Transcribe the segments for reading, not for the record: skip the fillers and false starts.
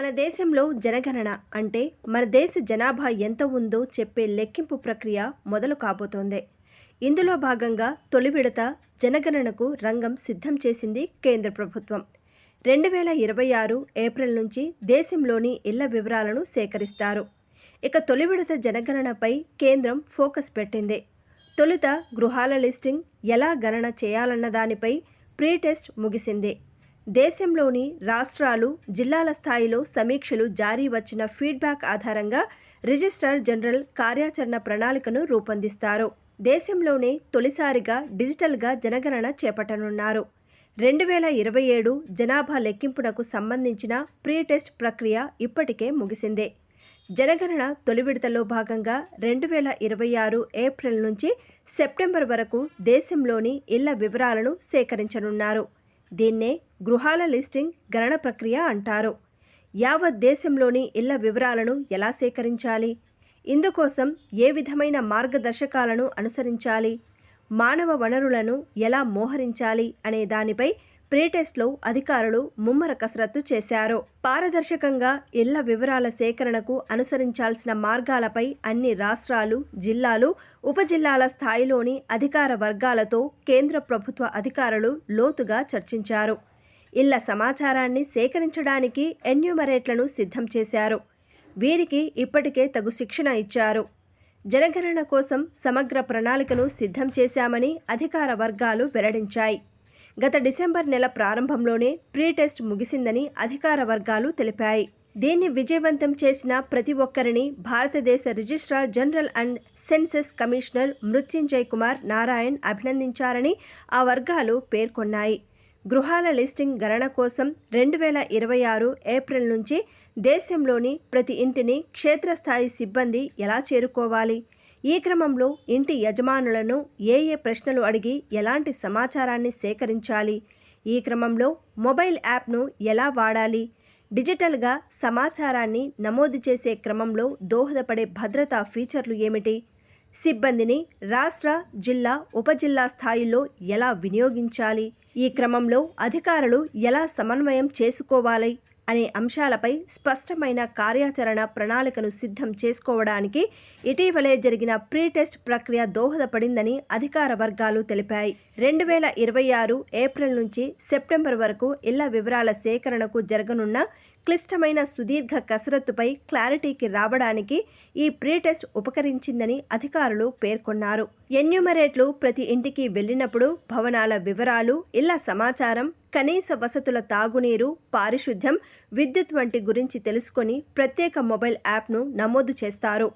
మన దేశంలో జనగణన అంటే మన దేశ జనాభా ఎంత ఉందో చెప్పే లెక్కింపు ప్రక్రియ మొదలు కాబోతోంది. ఇందులో భాగంగా తొలి విడత జనగణనకు రంగం సిద్ధం చేసింది కేంద్ర ప్రభుత్వం. 2026 ఏప్రిల్ నుంచి దేశంలోని ఇళ్ల వివరాలను సేకరిస్తారు. ఇక తొలి విడత జనగణనపై కేంద్రం ఫోకస్ పెట్టింది. తొలుత గృహాల లిస్టింగ్, ఎలా గణన చేయాలన్న దానిపై ప్రీ టెస్ట్ ముగిసింది. దేశంలోని రాష్ట్రాలు, జిల్లాల స్థాయిలో సమీక్షలు జారీ వచ్చిన ఫీడ్బ్యాక్ ఆధారంగా రిజిస్ట్రార్ జనరల్ కార్యాచరణ ప్రణాళికను రూపొందిస్తారు. దేశంలోనే తొలిసారిగా డిజిటల్గా జనగణన చేపట్టనున్నారు. 2027 జనాభా లెక్కింపునకు సంబంధించిన ప్రీ టెస్ట్ ప్రక్రియ ఇప్పటికే ముగిసింది. జనగణన తొలి విడతలో భాగంగా 2026 ఏప్రిల్ నుంచి సెప్టెంబర్ వరకు దేశంలోని ఇళ్ల వివరాలను సేకరించనున్నారు. దీన్నే గృహాల లిస్టింగ్ గణన ప్రక్రియ అంటారు. యావత్ దేశంలోని ఇళ్ల వివరాలను ఎలా సేకరించాలి, ఇందుకోసం ఏ విధమైన మార్గదర్శకాలను అనుసరించాలి, మానవ వనరులను ఎలా మోహరించాలి అనే దానిపై ప్రీటెస్ట్లో అధికారులు ముమ్మర కసరత్తు చేశారు. పారదర్శకంగా ఇళ్ల వివరాల సేకరణకు అనుసరించాల్సిన మార్గాలపై అన్ని రాష్ట్రాలు, జిల్లాలు, ఉపజిల్లాల స్థాయిలోని అధికార వర్గాలతో కేంద్ర ప్రభుత్వ అధికారులు లోతుగా చర్చించారు. ఇళ్ల సమాచారాన్ని సేకరించడానికి ఎన్యూమరేట్లను సిద్ధం చేశారు. వీరికి ఇప్పటికే తగు శిక్షణ ఇచ్చారు. జనగణన కోసం సమగ్ర ప్రణాళికను సిద్ధం చేశామని అధికార వర్గాలు వెల్లడించాయి. గత డిసెంబర్ నెల ప్రారంభంలోనే ప్రీ టెస్ట్ ముగిసిందని అధికార వర్గాలు తెలిపాయి. దీన్ని విజయవంతం చేసిన ప్రతి ఒక్కరిని భారతదేశ registrar general and census commissioner Mrityunjay Kumar Narayan అభినందించారని ఆ వర్గాలు పేర్కొన్నాయి. గృహాల లిస్టింగ్ గణన కోసం 2026 ఏప్రిల్ నుంచి దేశంలోని ప్రతి ఇంటిని క్షేత్రస్థాయి సిబ్బంది ఎలా చేరుకోవాలి, ఈ క్రమంలో ఇంటి యజమానులను ఏ ప్రశ్నలు అడిగి ఎలాంటి సమాచారాన్ని సేకరించాలి, ఈ క్రమంలో మొబైల్ యాప్ను ఎలా వాడాలి, డిజిటల్గా సమాచారాన్ని నమోదు చేసే క్రమంలో దోహదపడే భద్రతా ఫీచర్లు ఏమిటి, సిబ్బందిని రాష్ట్ర, జిల్లా, ఉపజిల్లా స్థాయిలో ఎలా వినియోగించాలి, ఈ క్రమంలో అధికారులు ఎలా సమన్వయం చేసుకోవాలి అనే అంశాలపై స్పష్టమైన కార్యాచరణ ప్రణాళికను సిద్ధం చేసుకోవడానికి ఇటీవలే జరిగిన ప్రీ టెస్ట్ ప్రక్రియ దోహదపడిందని అధికార వర్గాలు తెలిపాయి. 2026 ఏప్రిల్ నుంచి సెప్టెంబర్ వరకు ఇళ్ల వివరాల సేకరణకు జరగనున్న క్లిష్టమైన సుదీర్ఘ కసరత్తుపై క్లారిటీకి రావడానికి ఈ ప్రీ టెస్ట్ ఉపకరించిందని అధికారులు పేర్కొన్నారు. ఎన్యూమరేట్లు ప్రతి ఇంటికి వెళ్లినప్పుడు భవనాల వివరాలు, ఇళ్ల సమాచారం, కనీస వసతుల తాగునీరు, పారిశుద్ధ్యం, విద్యుత్ వంటి గురించి తెలుసుకొని ప్రత్యేక మొబైల్ యాప్ను నమోదు చేస్తారు.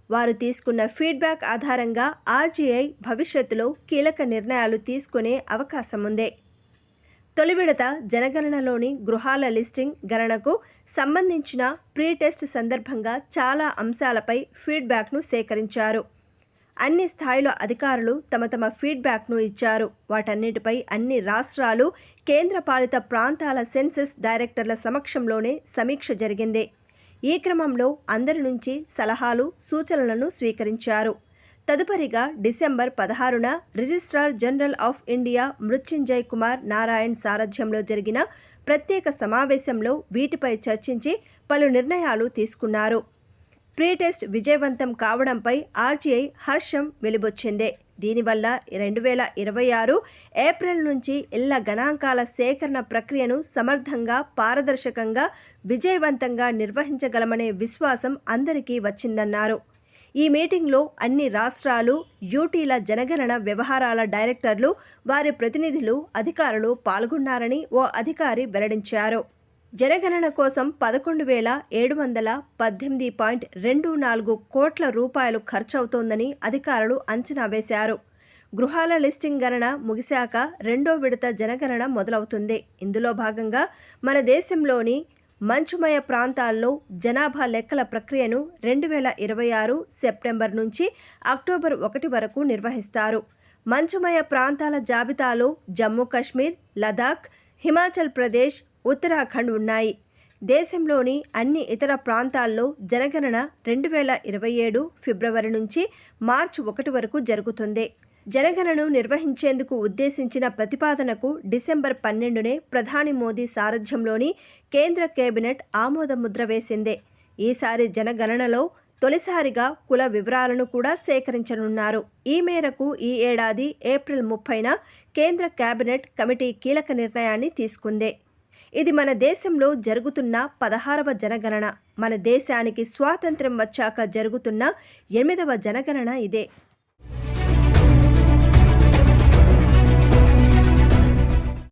వారు తీసుకున్న ఫీడ్బ్యాక్ ఆధారంగా ఆర్జీఐ భవిష్యత్తులో కీలక నిర్ణయాలు తీసుకునే అవకాశం ఉంది. తొలి విడత జనగణనలోని గృహాల లిస్టింగ్ గణనకు సంబంధించిన ప్రీ టెస్ట్ సందర్భంగా చాలా అంశాలపై ఫీడ్బ్యాక్ను సేకరించారు. అన్ని స్థాయిల అధికారులు తమ ఫీడ్బ్యాక్ను ఇచ్చారు. వాటన్నిటిపై అన్ని రాష్ట్రాలు, కేంద్రపాలిత ప్రాంతాల సెన్సెస్ డైరెక్టర్ల సమక్షంలోనే సమీక్ష జరిగింది. ఈ క్రమంలో అందరి నుంచి సలహాలు, సూచనలను స్వీకరించారు. తదుపరిగా డిసెంబర్ 16న registrar general of India Mrityunjay Kumar Narayan సారథ్యంలో జరిగిన ప్రత్యేక సమావేశంలో వీటిపై చర్చించి పలు నిర్ణయాలు తీసుకున్నారు. ప్రీ టెస్ట్ విజయవంతం కావడంపై ఆర్జీఐ హర్షం వెలిబొచ్చింది. దీనివల్ల 2026 ఏప్రిల్ నుంచి ఇళ్ల గణాంకాల సేకరణ ప్రక్రియను సమర్థంగా, పారదర్శకంగా, విజయవంతంగా నిర్వహించగలమనే విశ్వాసం అందరికీ వచ్చిందన్నారు. ఈ మీటింగ్లో అన్ని రాష్ట్రాలు, యూటీల జనగణన వ్యవహారాల డైరెక్టర్లు, వారి ప్రతినిధులు, అధికారులు పాల్గొన్నారని ఓ అధికారి వెల్లడించారు. జనగణన కోసం 11,718.24 కోట్ల రూపాయలు ఖర్చవుతోందని అధికారులు అంచనా వేశారు. గృహాల లిస్టింగ్ గణన ముగిశాక రెండో విడత జనగణన మొదలవుతుంది. ఇందులో భాగంగా మన దేశంలోని మంచుమయ ప్రాంతాల్లో జనాభా లెక్కల ప్రక్రియను 2026 సెప్టెంబర్ నుంచి అక్టోబర్ 1 వరకు నిర్వహిస్తారు. మంచుమయ ప్రాంతాల జాబితాలో జమ్మూ కాశ్మీర్, లదాఖ్, హిమాచల్ ప్రదేశ్, ఉత్తరాఖండ్ ఉన్నాయి. దేశంలోని అన్ని ఇతర ప్రాంతాల్లో జనగణన 2027 ఫిబ్రవరి నుంచి మార్చి 1 వరకు జరుగుతుంది. జనగణనను నిర్వహించేందుకు ఉద్దేశించిన ప్రతిపాదనకు డిసెంబర్ 12నే ప్రధాని మోదీ సారథ్యంలోని కేంద్ర కేబినెట్ ఆమోదముద్ర వేసింది. ఈసారి జనగణనలో తొలిసారిగా కుల వివరాలను కూడా సేకరించనున్నారు. ఈ మేరకు ఈ ఏడాది ఏప్రిల్ 30న కేంద్ర కేబినెట్ కమిటీ కీలక నిర్ణయాన్ని తీసుకుంది. ఇది మన దేశంలో జరుగుతున్న 16వ జనగణన. మన దేశానికి స్వాతంత్ర్యం వచ్చాక జరుగుతున్న 8వ జనగణన ఇదే.